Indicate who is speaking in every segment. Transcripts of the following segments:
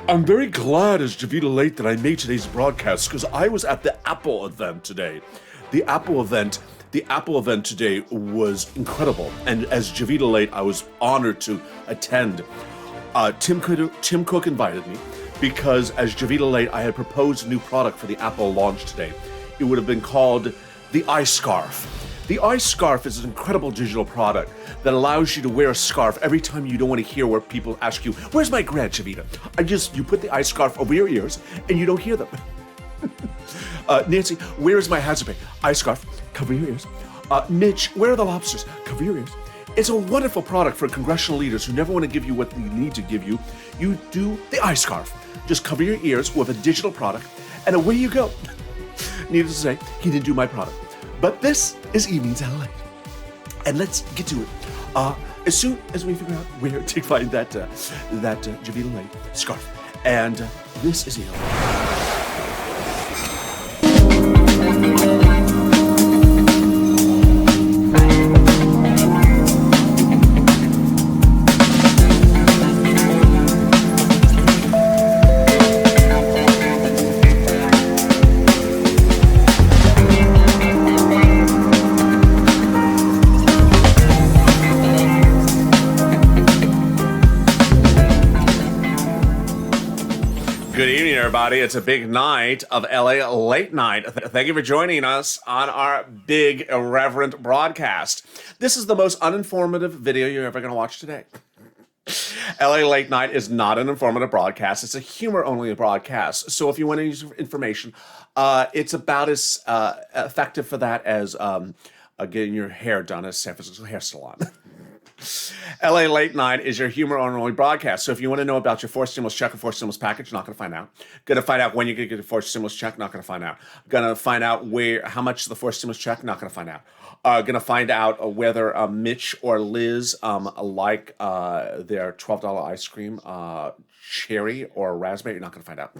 Speaker 1: I'm very glad as JOVITALATE that I made today's broadcast because I was at the Apple event today. The Apple event, the Apple event today was incredible, and as JOVITALATE, I was honored to attend. Tim Cook invited me because as JOVITALATE, I had proposed a new product for the Apple launch today. It would have been called the iScarf. The iScarf is an incredible digital product that allows you to wear a scarf every time you don't want to hear where people ask you, "Where's my grad, Javita?" You put the iScarf over your ears and you don't hear them. Nancy, where is my hazard pay? iScarf, cover your ears. Mitch, where are the lobsters? Cover your ears. It's a wonderful product for congressional leaders who never want to give you what they need to give you. You do the iScarf. Just cover your ears with a digital product and away you go. Needless to say, he didn't do my product. But this is Evenings LALATE. And let's get to it. As soon as we figure out where to find that JOVITALATE scarf. And this is LALATE. Good evening, everybody. It's a big night of LA Late Night. Thank you for joining us on our big, irreverent broadcast. This is the most uninformative video you're ever going to watch today. LA Late Night is not an informative broadcast. It's a humor-only broadcast. So if you want to use information, it's about as effective for that as getting your hair done at San Francisco Hair Salon. LA Late Night is your humor-only broadcast. So if you want to know about your forced stimulus check or forced stimulus package, not going to find out. Going to find out when you're going to get your forced stimulus check, not going to find out. Going to find out how much the forced stimulus check, not going to find out. Going to find out whether Mitch or Liz like their $12 ice cream, cherry or raspberry. You're not going to find out.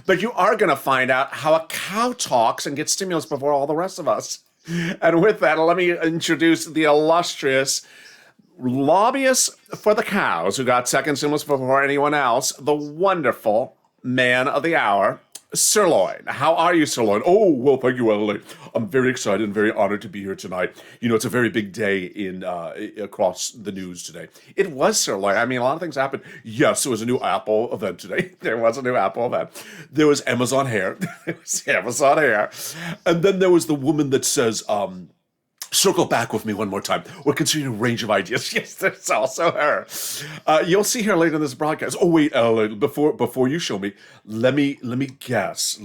Speaker 1: But you are going to find out how a cow talks and gets stimulus before all the rest of us. And with that, let me introduce the illustrious lobbyist for the cows who got second stimulus before anyone else, the wonderful man of the hour, SIRLOIN. How are you, SIRLOIN? Oh, well, thank you, LA. I'm very excited and very honored to be here tonight. You know, it's a very big day across the news today. It was, SIRLOIN. I mean, a lot of things happened. Yes, there was a new Apple event today. There was a new Apple event. There was Amazon Hair. There was Amazon Hair. And then there was the woman that says, circle back with me one more time. We're considering a range of ideas. Yes, there's also her. You'll see her later in this broadcast. Oh wait, before you show me, let me guess.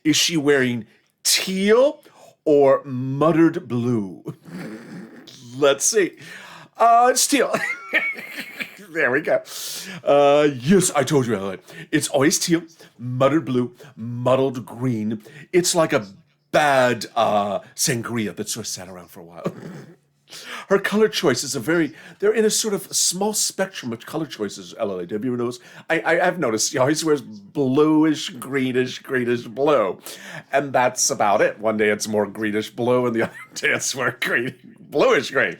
Speaker 1: Is she wearing teal or muttered blue? Let's see. It's teal. There we go. Yes, I told you, Ellen. It's always teal, muttered blue, muddled green. It's like a bad sangria that sort of sat around for a while. Her color choices they're in a sort of small spectrum of color choices, LA. Have you ever noticed? I've noticed she always wears bluish, greenish blue. And that's about it. One day it's more greenish blue and the other day it's more bluish green.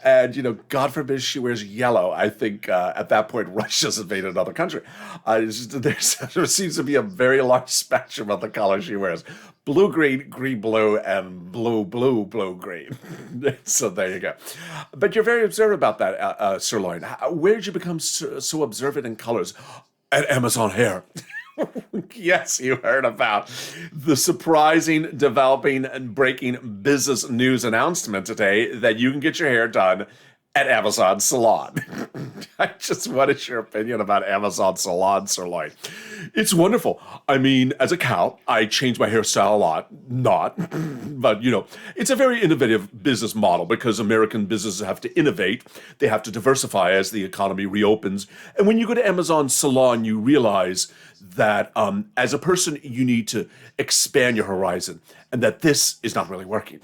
Speaker 1: And, you know, God forbid she wears yellow. I think at that point Russia's invaded another country. There seems to be a very large spectrum of the colors she wears. Blue, green, green, blue, and blue, green. So there you go. But you're very observant about that, SIRLOIN. Where did you become so observant in colors? At Amazon Hair. Yes, you heard about the surprising, developing, and breaking business news announcement today that you can get your hair done at Amazon Salon. What is your opinion about Amazon Salon, SIRLOIN? It's wonderful. I mean, as a cow, I change my hairstyle a lot. But, you know, it's a very innovative business model because American businesses have to innovate. They have to diversify as the economy reopens. And when you go to Amazon Salon, you realize that as a person, you need to expand your horizon and that this is not really working.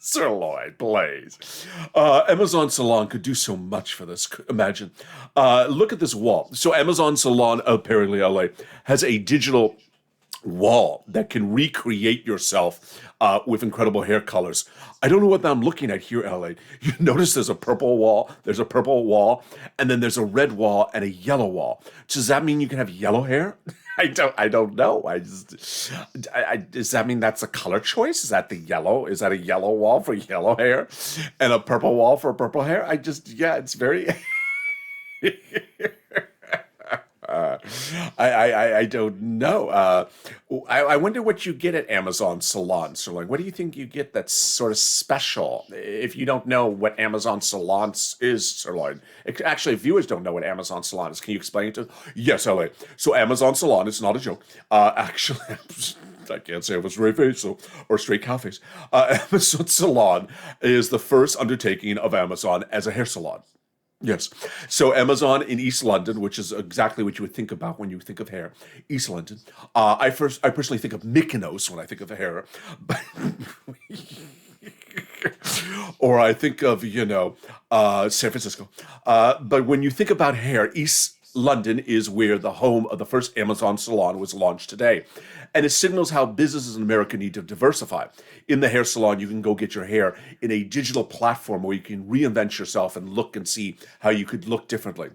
Speaker 1: SIRLOIN, please. Amazon Salon could do so much for this. Imagine. Look at this wall. So Amazon Salon, apparently LA, has a digital wall that can recreate yourself with incredible hair colors. I don't know what I'm looking at here, LA. You notice there's a purple wall, and then there's a red wall and a yellow wall. Does that mean you can have yellow hair? I don't know. Does that mean that's a color choice? Is that the yellow? Is that a yellow wall for yellow hair and a purple wall for purple hair? Yeah, it's very. I don't know. I wonder what you get at Amazon Salon, Sirloin. What do you think you get that's sort of special? If you don't know what Amazon Salon is, Sirloin. Actually, viewers don't know what Amazon Salon is. Can you explain it to them? Yes, LA. So Amazon Salon, it's not a joke. Actually, I can't say it was straight face or straight cow face. Amazon Salon is the first undertaking of Amazon as a hair salon. Yes. So Amazon in East London, which is exactly what you would think about when you think of hair, East London. I personally think of Mykonos when I think of hair, but or I think of San Francisco. But when you think about hair, East London is where the home of the first Amazon salon was launched today. And it signals how businesses in America need to diversify. In the hair salon, you can go get your hair in a digital platform where you can reinvent yourself and look and see how you could look differently.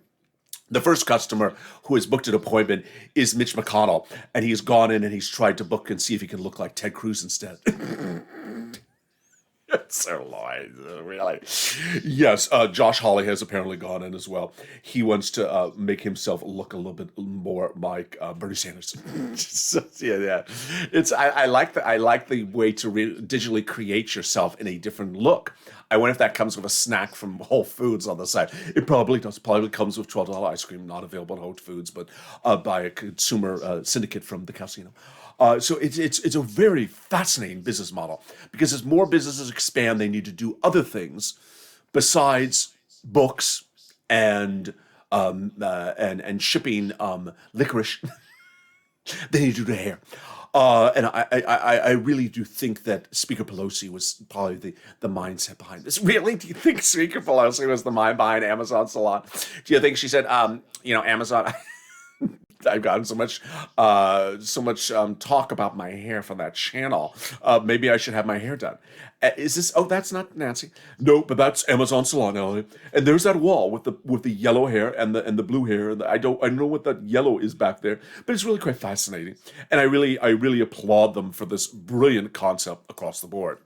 Speaker 1: The first customer who has booked an appointment is Mitch McConnell, and he's gone in and he's tried to book and see if he can look like Ted Cruz instead. Sirloin, really? Yes, Josh Hawley has apparently gone in as well. He wants to make himself look a little bit more like Bernie Sanders. So, yeah. I like the way to digitally create yourself in a different look. I wonder if that comes with a snack from Whole Foods on the side. It probably does. Probably comes with $12 ice cream, not available at Whole Foods, but by a consumer syndicate from the casino. So it's a very fascinating business model because as more businesses expand, they need to do other things besides books and shipping licorice. They need to do the hair. And I really do think that Speaker Pelosi was probably the mindset behind this. Really? Do you think Speaker Pelosi was the mind behind Amazon Salon? Do you think she said, Amazon... I've gotten so much talk about my hair from that channel. Maybe I should have my hair done. Is this? Oh, that's not Nancy. No, but that's Amazon Salon, Elliot. And there's that wall with the yellow hair and the blue hair. And I don't know what that yellow is back there, but it's really quite fascinating. And I really applaud them for this brilliant concept across the board.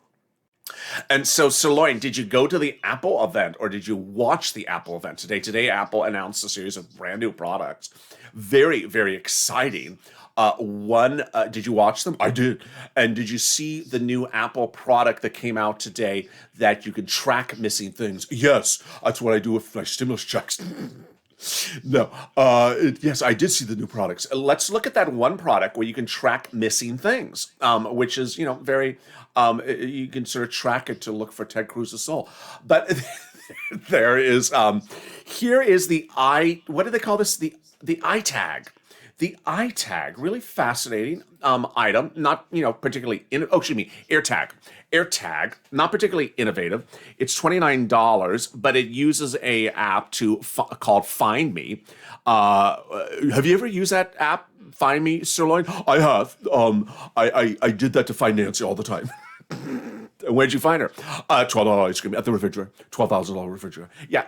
Speaker 1: And so, Sirloin, did you go to the Apple event or did you watch the Apple event today? Today, Apple announced a series of brand new products. Very, very exciting. Did you watch them? I did. And did you see the new Apple product that came out today that you can track missing things? Yes, that's what I do with my stimulus checks. No. Yes, I did see the new products. Let's look at that one product where you can track missing things, which is, very, you can sort of track it to look for Ted Cruz's soul. But there is, here is what do they call this? The iTag. The iTag, really fascinating item, not, particularly, AirTag. AirTag, not particularly innovative. It's $29, but it uses a app called Find Me. Have you ever used that app, Find Me, Sirloin? I have. I did that to find Nancy all the time. Where'd you find her? $12 ice cream at the refrigerator. $12,000 refrigerator. Yeah.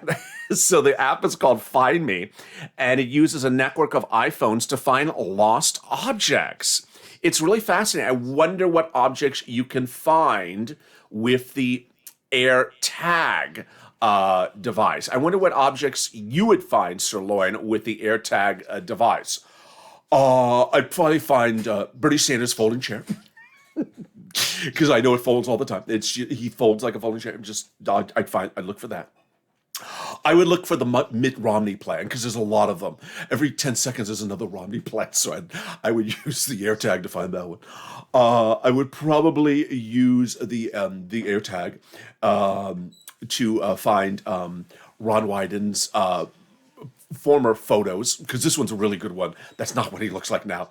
Speaker 1: So the app is called Find Me, and it uses a network of iPhones to find lost objects. It's really fascinating. I wonder what objects you can find with the AirTag device. I wonder what objects you would find, Sirloin, with the AirTag device. I'd probably find Bernie Sanders' folding chair. Because I know it folds all the time. He folds like a folding chair. I'd look for that. I would look for the Mitt Romney plan because there's a lot of them. Every 10 seconds there's another Romney plan, so I would use the AirTag to find that one. I would probably use the AirTag to find Ron Wyden's former photos, because this one's a really good one. That's not what he looks like now.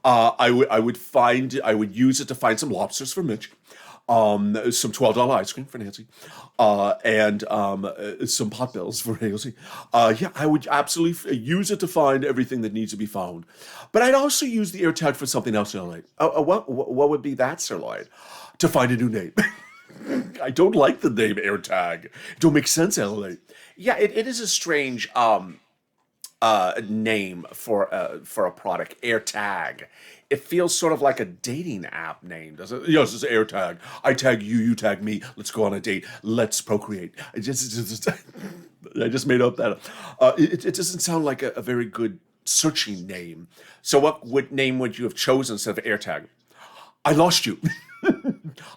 Speaker 1: I would use it to find some lobsters for Mitch. some $12 ice cream for Nancy, and some pot bells for Nancy. Yeah, I would absolutely use it to find everything that needs to be found. But I'd also use the AirTag for something else in LA. What would be that, Sirloin? To find a new name. I don't like the name AirTag. It don't make sense, LA. Yeah, it is a strange name for a product, AirTag. It feels sort of like a dating app name, doesn't it? Yes, it's AirTag. I tag you, you tag me. Let's go on a date. Let's procreate. I just made up that. It doesn't sound like a very good searching name. So what name would you have chosen instead of AirTag? I lost you.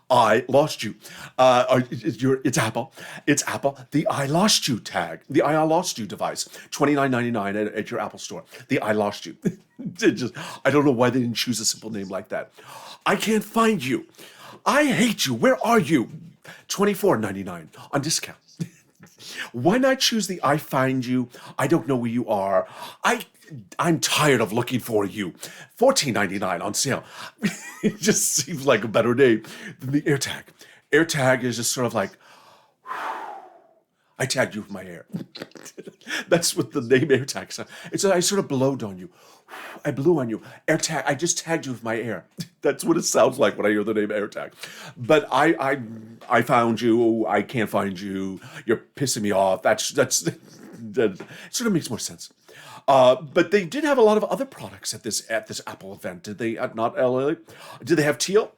Speaker 1: I lost you. It's Apple. It's Apple. The I lost you tag. The I lost you device. $29.99 at your Apple store. The I lost you. I don't know why they didn't choose a simple name like that. I can't find you. I hate you. Where are you? $24.99 on discount. Why not choose the I find you? I don't know where you are. I'm tired of looking for you. $14.99 on sale. It just seems like a better name than the AirTag. AirTag is just sort of like, I tagged you with my hair. That's what the name AirTag says. It's I sort of blowed on you. I blew on you. AirTag, I just tagged you with my hair. That's what it sounds like when I hear the name AirTag. But I found you. I can't find you. You're pissing me off. That sort of makes more sense. But they did have a lot of other products at this Apple event. Did they not? LA? Did they have teal?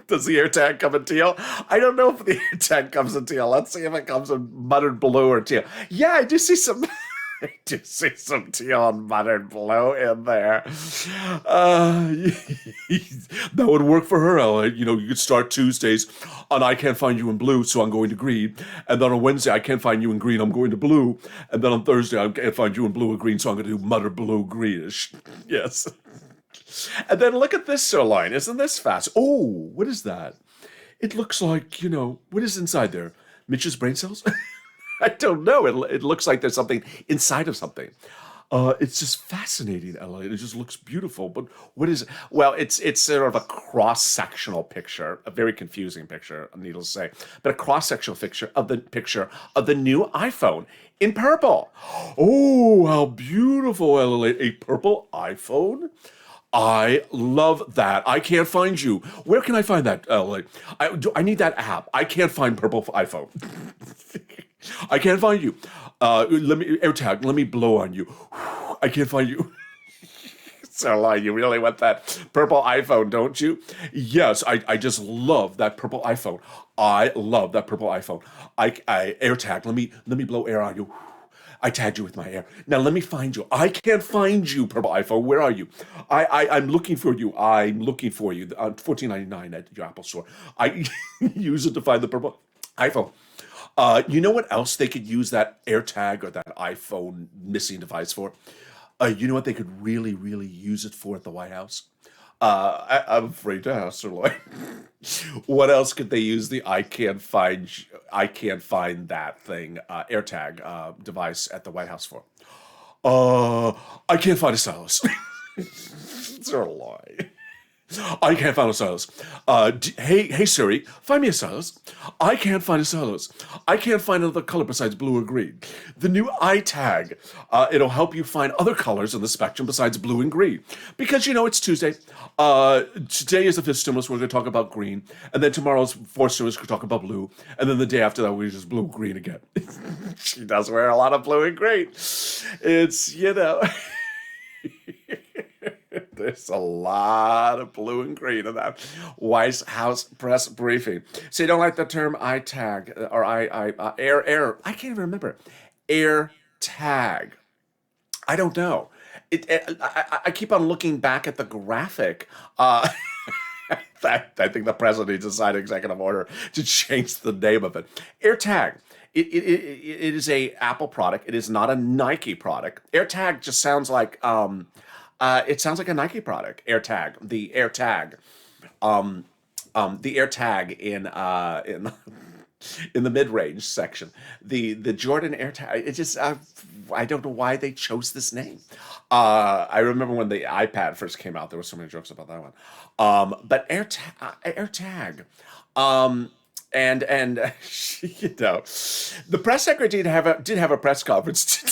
Speaker 1: Does the AirTag come in teal? I don't know if the AirTag comes in teal. Let's see if it comes in muttered blue or teal. Yeah, I do see some. I do see some teal and muttered blue in there. That would work for her, Ella. You know, you could start Tuesdays on I can't find you in blue, so I'm going to green. And then on Wednesday, I can't find you in green, I'm going to blue. And then on Thursday, I can't find you in blue or green, so I'm going to do muttered blue greenish. Yes. And then look at this Sirloin. Isn't this fast? Oh, what is that? It looks like, what is inside there? Mitch's brain cells? I don't know. It looks like there's something inside of something. It's just fascinating, Ella. It just looks beautiful. But what is it? Well, it's sort of a cross-sectional picture, a very confusing picture, needless to say, but a cross-sectional picture of the new iPhone in purple. Oh, how beautiful, Ella. A purple iPhone? I love that. I can't find you. Where can I find that? I need that app. I can't find purple iPhone. I can't find you. Let me AirTag. Let me blow on you. I can't find you. So you really want that purple iPhone, don't you? Yes, I just love that purple iPhone. I love that purple iPhone. I AirTag. Let me blow air on you. I tagged you with my air. Now let me find you. I can't find you, purple iPhone. Where are you? I'm looking for you. I'm looking for you. $14.99 at your Apple store. I use it to find the purple iPhone. You know what else they could use that AirTag or that iPhone missing device for? You know what they could really, really use it for at the White House? I'm afraid to ask, Sirloin. What else could they use the I can't find that thing AirTag device at the White House for? I can't find a stylus. Sirloin. I can't find a stylus. Hey Siri, find me a stylus. I can't find a stylus. I can't find another color besides blue or green. The new iTag, it'll help you find other colors in the spectrum besides blue and green. Because, it's Tuesday. Today is the fifth stimulus. We're going to talk about green. And then tomorrow's fourth stimulus, we're going to talk about blue. And then the day after that, we just blue, green again. She does wear a lot of blue and green. It's, There's a lot of blue and green in that White House press briefing. So you don't like the term iTag or air? I can't even remember. AirTag. I don't know. I keep on looking back at the graphic. I think the president needs to sign an executive order to change the name of it. AirTag. It is a Apple product. It is not a Nike product. AirTag just sounds like it sounds like a Nike product. AirTag, the AirTag, the AirTag in in the mid-range section. The Jordan AirTag, it just I don't know why they chose this name. I remember when the iPad first came out, there were so many jokes about that one. But AirTag. And you know, the press secretary did have a press conference today.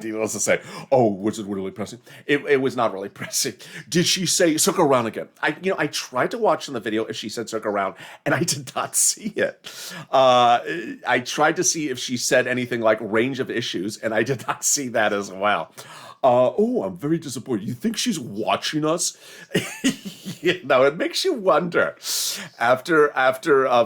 Speaker 1: Needless to say, oh, was it really pressing? It was not really pressing. Did she say circle around again? I tried to watch in the video if she said circle around, and I did not see it. I tried to see if she said anything like range of issues, and I did not see that as well. Oh, I'm very disappointed. You think she's watching us? You know, it makes you wonder. After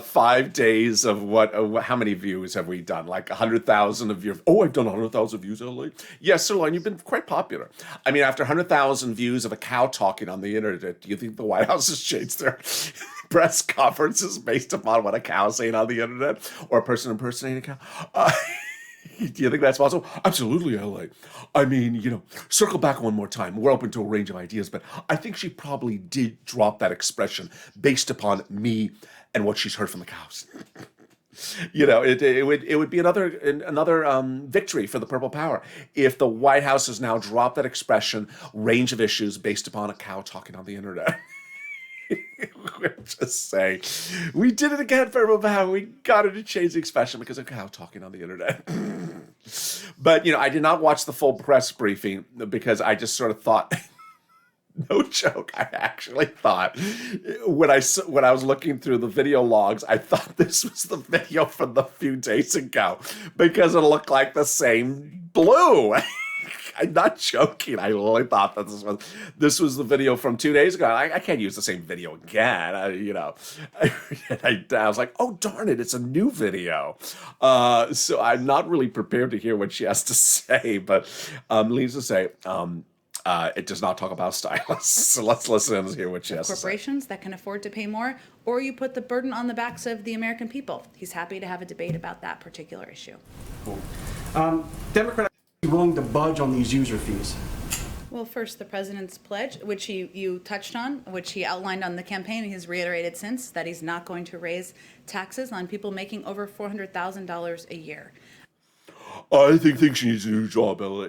Speaker 1: 5 days of how many views have we done? Like 100,000 of your. Oh, I've done 100,000 views, LA. Yes, Sirloin, you've been quite popular. I mean, after 100,000 views of a cow talking on the internet, do you think the White House has changed their press conferences based upon what a cow is saying on the internet or a person impersonating a cow? Do you think that's possible? Absolutely, LA. I mean, you know, circle back one more time. We're open to a range of ideas, but I think she probably did drop that expression based upon me and what she's heard from the cows. You know, it would be another victory for the Purple Power if the White House has now dropped that expression, range of issues based upon a cow talking on the internet. We're just saying, we did it again, Purple Power. We got her to change the expression because of a cow talking on the internet. But, you know, I did not watch the full press briefing because I just sort of thought, no joke, I actually thought when I was looking through the video logs, I thought this was the video from the few days ago because it looked like the same blue. I'm not joking. I really thought that this was the video from 2 days ago. I can't use the same video again. You know, I was like, oh darn it, it's a new video. So I'm not really prepared to hear what she has to say. But needless to say, it does not talk about stylists. So let's listen and hear what she has to say.
Speaker 2: Corporations that can afford to pay more, or you put the burden on the backs of the American people. He's happy to have a debate about that particular issue.
Speaker 3: Cool. Democrats willing to budge on these user fees?
Speaker 2: Well, first, the president's pledge, which you touched on, which he outlined on the campaign, and he's reiterated since, that he's not going to raise taxes on people making over $400,000 a year.
Speaker 1: I think she needs a new job, LA.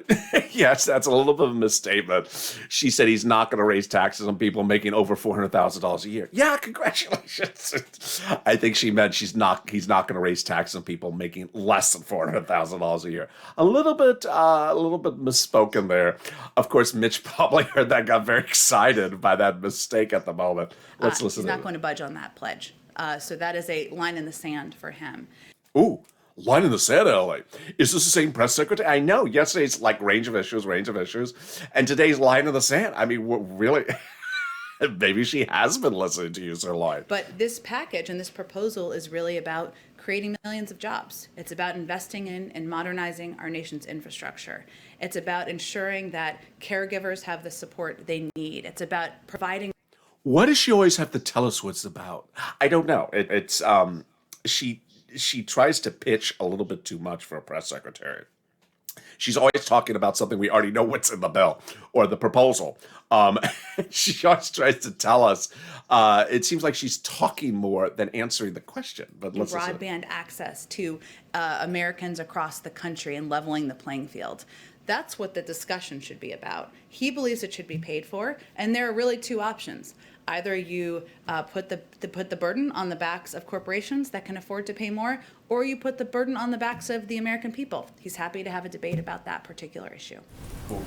Speaker 1: Yes, that's a little bit of a misstatement. She said he's not going to raise taxes on people making over $400,000 a year. Yeah, congratulations. I think she meant he's not going to raise taxes on people making less than $400,000 a year. A little bit misspoken there. Of course, Mitch probably heard that, got very excited by that mistake at the moment. Let's listen.
Speaker 2: He's not going to budge on that pledge. So that is a line in the sand for him.
Speaker 1: Ooh. Line in the sand, LA. Is this the same press secretary? I know. Yesterday's like range of issues. And today's line in the sand. I mean, really, maybe she has been listening to you, Sirloin.
Speaker 2: But this package and this proposal is really about creating millions of jobs. It's about investing in and modernizing our nation's infrastructure. It's about ensuring that caregivers have the support they need. It's about providing.
Speaker 1: Why does she always have to tell us what it's about? I don't know. She tries to pitch a little bit too much for a press secretary. She's always talking about something we already know what's in the bill or the proposal. She always tries to tell us. It seems like she's talking more than answering the question. But let's
Speaker 2: broadband access to Americans across the country and leveling the playing field. That's what the discussion should be about. He believes it should be paid for, and there are really two options. Either you put the burden on the backs of corporations that can afford to pay more, or you put the burden on the backs of the American people. He's happy to have a debate about that particular issue.
Speaker 3: Cool.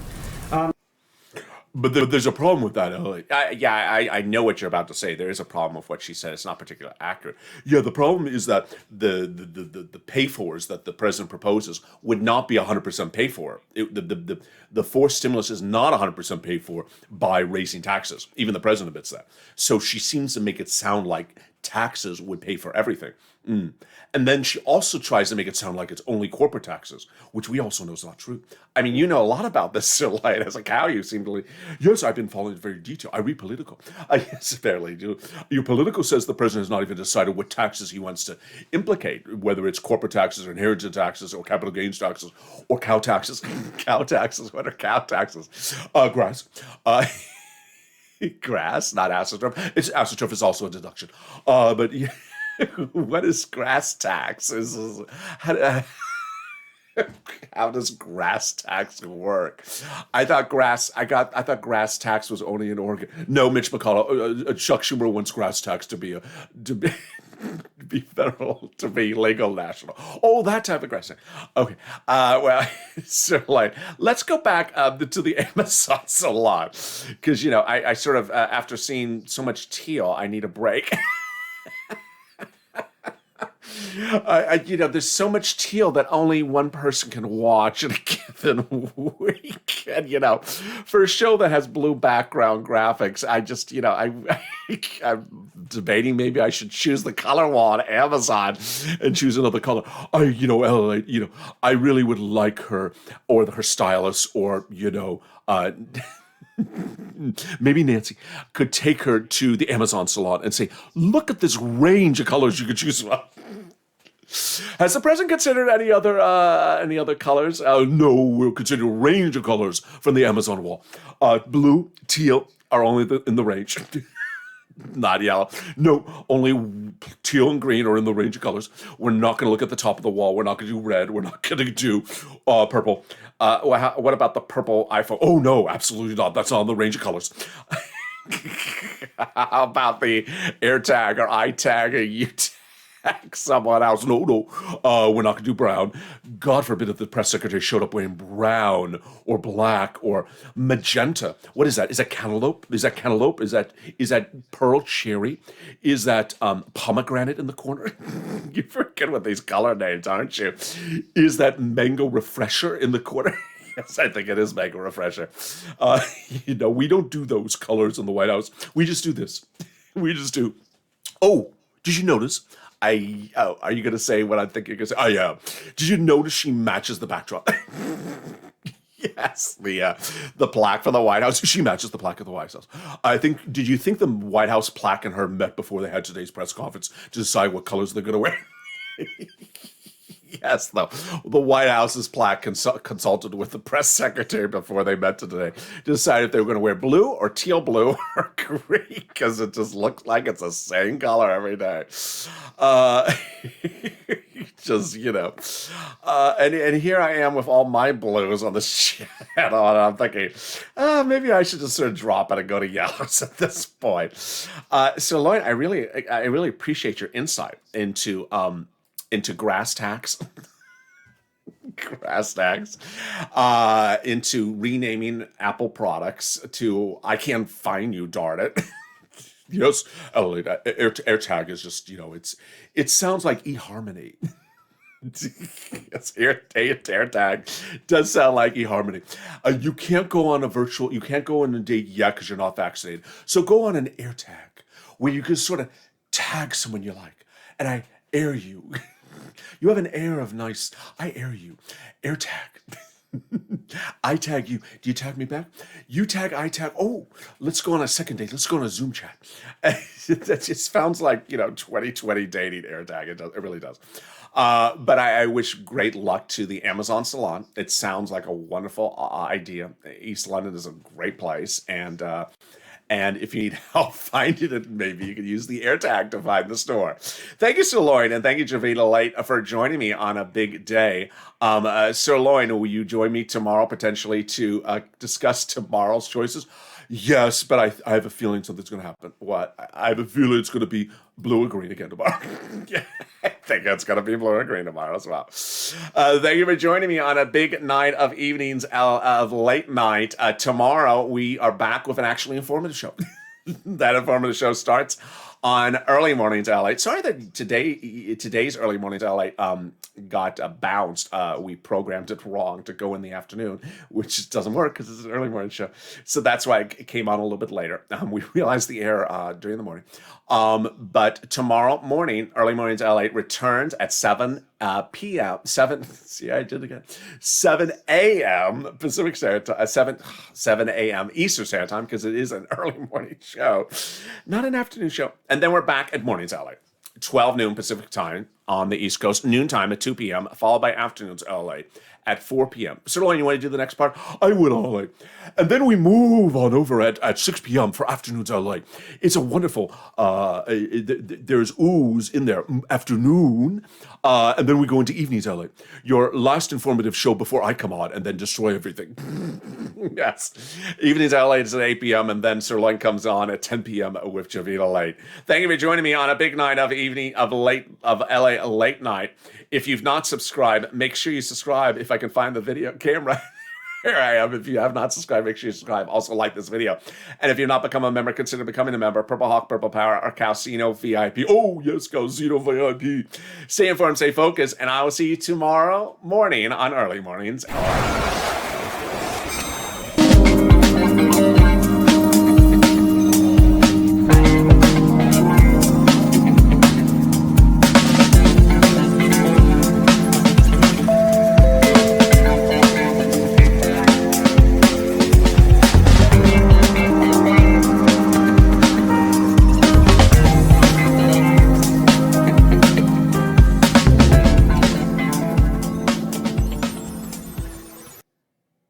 Speaker 1: But there's a problem with that. I know what you're about to say. There is a problem with what she said. It's not particularly accurate. Yeah, the problem is that the pay-fors that the president proposes would not be 100% paid for. The forced stimulus is not 100% paid for by raising taxes. Even the president admits that. So she seems to make it sound like taxes would pay for everything. And then she also tries to make it sound like it's only corporate taxes, which we also know is not true. I mean, you know a lot about this, Sirloin. As a cow, you seem to. Yes, I've been following it very detailed. I read Politico. Yes, fairly do. Your Politico says the president has not even decided what taxes he wants to implicate, whether it's corporate taxes or inheritance taxes or capital gains taxes or cow taxes. Cow taxes. What are cow taxes? Grass. Grass, not astroturf. Astroturf is also a deduction. But yeah. What is grass tax? How does grass tax work? I thought grass tax was only in Oregon. No, Mitch McConnell, Chuck Schumer wants grass tax to be to be federal, to be legal national. Oh, that type of grass tax. Okay. Well, so like, let's go back to the Amazon salon, because I sort of after seeing so much teal, I need a break. There's so much teal that only one person can watch in a given week. And, for a show that has blue background graphics, I'm debating maybe I should choose the color wall on Amazon and choose another color. I really would like her or her stylist or, maybe Nancy could take her to the Amazon salon and say, look at this range of colors you could choose from. Has the president considered any other colors? No, we'll consider a range of colors from the Amazon wall. Blue, teal are only in the range. Not yellow. No, only teal and green are in the range of colors. We're not going to look at the top of the wall. We're not going to do red. We're not going to do purple. What about the purple iPhone? Oh, no, absolutely not. That's not in the range of colors. How about the AirTag or iTag or UTag? Someone else. No, we're not going to do brown. God forbid if the press secretary showed up wearing brown or black or magenta. What is that? Is that cantaloupe? Is that cantaloupe? Is that pearl cherry? Is that pomegranate in the corner? You forget what these color names, aren't you? Is that mango refresher in the corner? Yes, I think it is mango refresher. We don't do those colors in the White House. We just do this. We just do. Oh, did you notice? Are you going to say what I think you're going to say? I am. Did you notice she matches the backdrop? Yes, the plaque for the White House. She matches the plaque of the White House. Did you think the White House plaque and her met before they had today's press conference to decide what colors they're going to wear? Yes, though. The White House's plaque consulted with the press secretary before they met today to decide if they were going to wear blue or teal blue or green, because it just looks like it's the same color every day. And here I am with all my blues on the channel, and I'm thinking, maybe I should just sort of drop it and go to yellows at this point. So, Lloyd, I really appreciate your insight into grass tax, into renaming Apple products to "I can't find you, darn it." Yes, AirTag is just it sounds like eHarmony. Yes, AirTag does sound like eHarmony. You can't go on a date yet because you're not vaccinated. So go on an AirTag where you can sort of tag someone you like, and I air you. You have an air of nice. I air you. AirTag. I tag you. Do you tag me back? You tag, I tag. Oh, let's go on a second date. Let's go on a Zoom chat. That just sounds like 2020 dating AirTag. It really does. But I wish great luck to the Amazon salon. It sounds like a wonderful idea. East London is a great place, and if you need help finding it, maybe you can use the AirTag to find the store. Thank you, SIRLOIN, and thank you, JOVITALATE, for joining me on a big day. SIRLOIN, will you join me tomorrow potentially to discuss tomorrow's choices? Yes, but I have a feeling something's going to happen. What? I have a feeling it's going to be blue or green again tomorrow. Yeah, I think it's going to be blue or green tomorrow as well. Thank you for joining me on a big night of evenings of late night. Tomorrow, we are back with an actually informative show. That informative show starts on Early Mornings LA. Sorry that today's Early Mornings LA got bounced. We programmed it wrong to go in the afternoon, which doesn't work because it's an early morning show. So that's why it came on a little bit later. We realized the error during the morning. But tomorrow morning, Early Mornings LA returns at 7 p.m. 7 a.m. Pacific Standard Time, 7 a.m. Eastern Standard Time, because it is an early morning show, not an afternoon show. And then we're back at Mornings LA, 12 noon Pacific Time, on the East Coast, noontime at 2 p.m., followed by afternoons LA at 4 p.m. Sirloin, you want to do the next part? I will, LA. And then we move on over at 6 p.m. for afternoons LA. It's a wonderful, there's ooze in there, afternoon, and then we go into evenings LA. Your last informative show before I come on and then destroy everything. Yes. Evenings LA is at 8 p.m. and then Sirloin comes on at 10 p.m. with JOVITALATE. Thank you for joining me on a big night of LA late night. If you've not subscribed, make sure you subscribe. If I can find the video camera, here I am. If you have not subscribed, make sure you subscribe. Also like this video. And if you've not become a member, consider becoming a member. Purple Hawk, Purple Power, or Calcino VIP. Oh, yes, Calcino VIP. Stay informed, stay focused, and I will see you tomorrow morning on Early Mornings.